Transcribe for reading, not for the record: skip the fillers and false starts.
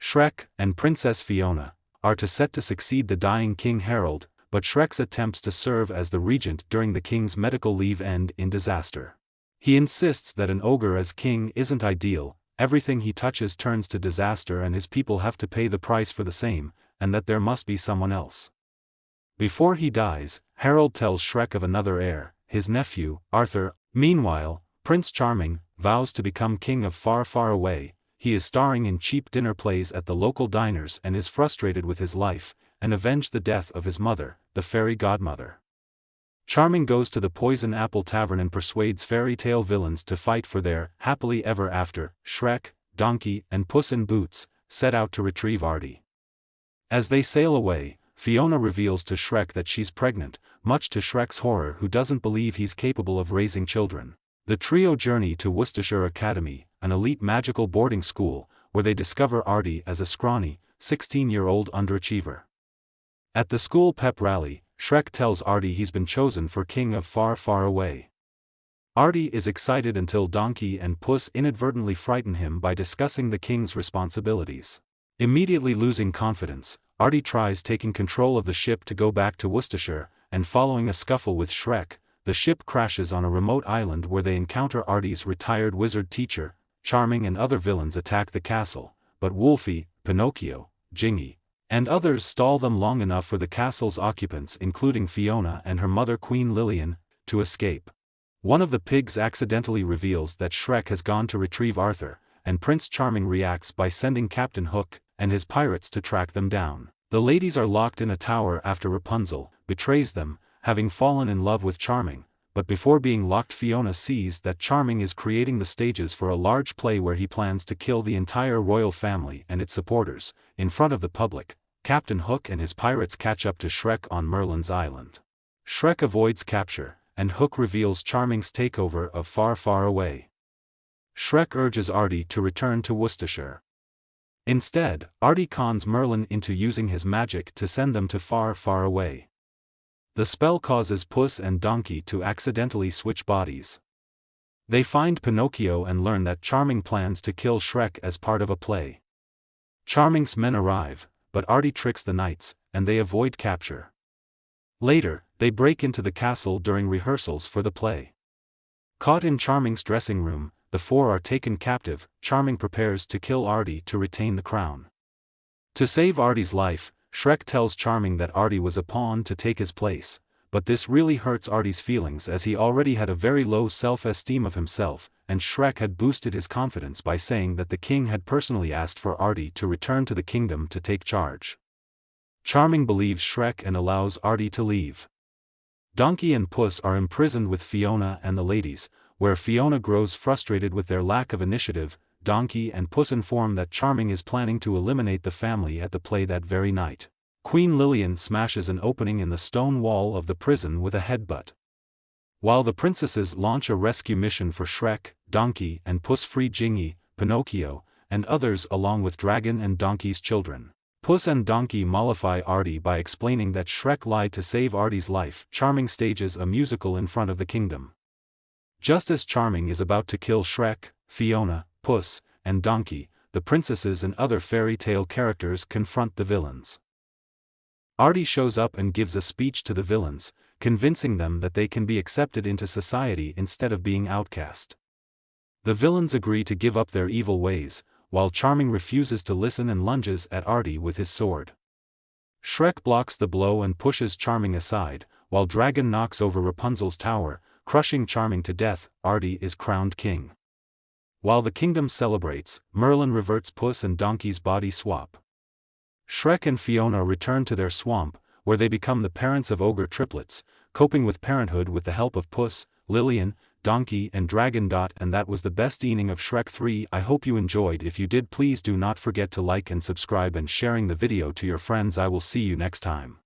Shrek and Princess Fiona are set to succeed the dying King Harold, but Shrek's attempts to serve as the regent during the king's medical leave end in disaster. He insists that an ogre as king isn't ideal, everything he touches turns to disaster and his people have to pay the price for the same, and that there must be someone else. Before he dies, Harold tells Shrek of another heir, his nephew, Arthur. Meanwhile, Prince Charming vows to become king of Far, Far Away. He is starring in cheap dinner plays at the local diners and is frustrated with his life, and avenged the death of his mother, the fairy godmother. Charming goes to the Poison Apple Tavern and persuades fairy tale villains to fight for their happily ever after. Shrek, Donkey, and Puss in Boots set out to retrieve Artie. As they sail away, Fiona reveals to Shrek that she's pregnant, much to Shrek's horror, who doesn't believe he's capable of raising children. The trio journey to Worcestershire Academy, an elite magical boarding school, where they discover Artie as a scrawny, 16-year-old underachiever. At the school pep rally, Shrek tells Artie he's been chosen for King of Far, Far Away. Artie is excited until Donkey and Puss inadvertently frighten him by discussing the king's responsibilities. Immediately losing confidence, Artie tries taking control of the ship to go back to Worcestershire, and following a scuffle with Shrek, the ship crashes on a remote island where they encounter Artie's retired wizard teacher. Charming and other villains attack the castle, but Wolfie, Pinocchio, Jingy, and others stall them long enough for the castle's occupants, including Fiona and her mother Queen Lillian, to escape. One of the pigs accidentally reveals that Shrek has gone to retrieve Arthur, and Prince Charming reacts by sending Captain Hook and his pirates to track them down. The ladies are locked in a tower after Rapunzel betrays them, having fallen in love with Charming, but before being locked, Fiona sees that Charming is creating the stages for a large play where he plans to kill the entire royal family and its supporters, in front of the public. Captain Hook and his pirates catch up to Shrek on Merlin's island. Shrek avoids capture, and Hook reveals Charming's takeover of Far, Far Away. Shrek urges Artie to return to Worcestershire. Instead, Artie cons Merlin into using his magic to send them to Far, Far Away. The spell causes Puss and Donkey to accidentally switch bodies. They find Pinocchio and learn that Charming plans to kill Shrek as part of a play. Charming's men arrive, but Artie tricks the knights, and they avoid capture. Later, they break into the castle during rehearsals for the play. Caught in Charming's dressing room, the four are taken captive. Charming prepares to kill Artie to retain the crown. To save Artie's life, Shrek tells Charming that Artie was a pawn to take his place, but this really hurts Artie's feelings as he already had a very low self-esteem of himself, and Shrek had boosted his confidence by saying that the king had personally asked for Artie to return to the kingdom to take charge. Charming believes Shrek and allows Artie to leave. Donkey and Puss are imprisoned with Fiona and the ladies, where Fiona grows frustrated with their lack of initiative. Donkey and Puss inform that Charming is planning to eliminate the family at the play that very night. Queen Lillian smashes an opening in the stone wall of the prison with a headbutt. While the princesses launch a rescue mission for Shrek, Donkey and Puss, free Jingy, Pinocchio, and others along with Dragon and Donkey's children. Puss and Donkey mollify Artie by explaining that Shrek lied to save Artie's life. Charming stages a musical in front of the kingdom. Just as Charming is about to kill Shrek, Fiona, Puss, and Donkey, the princesses and other fairy tale characters confront the villains. Artie shows up and gives a speech to the villains, convincing them that they can be accepted into society instead of being outcast. The villains agree to give up their evil ways, while Charming refuses to listen and lunges at Artie with his sword. Shrek blocks the blow and pushes Charming aside, while Dragon knocks over Rapunzel's tower, crushing Charming to death. Artie is crowned king. While the kingdom celebrates, Merlin reverts Puss and Donkey's body swap. Shrek and Fiona return to their swamp, where they become the parents of ogre triplets, coping with parenthood with the help of Puss, Lillian, Donkey and Dragon. And that was the best evening of Shrek 3. I hope you enjoyed. If you did, please do not forget to like and subscribe and sharing the video to your friends. I will see you next time.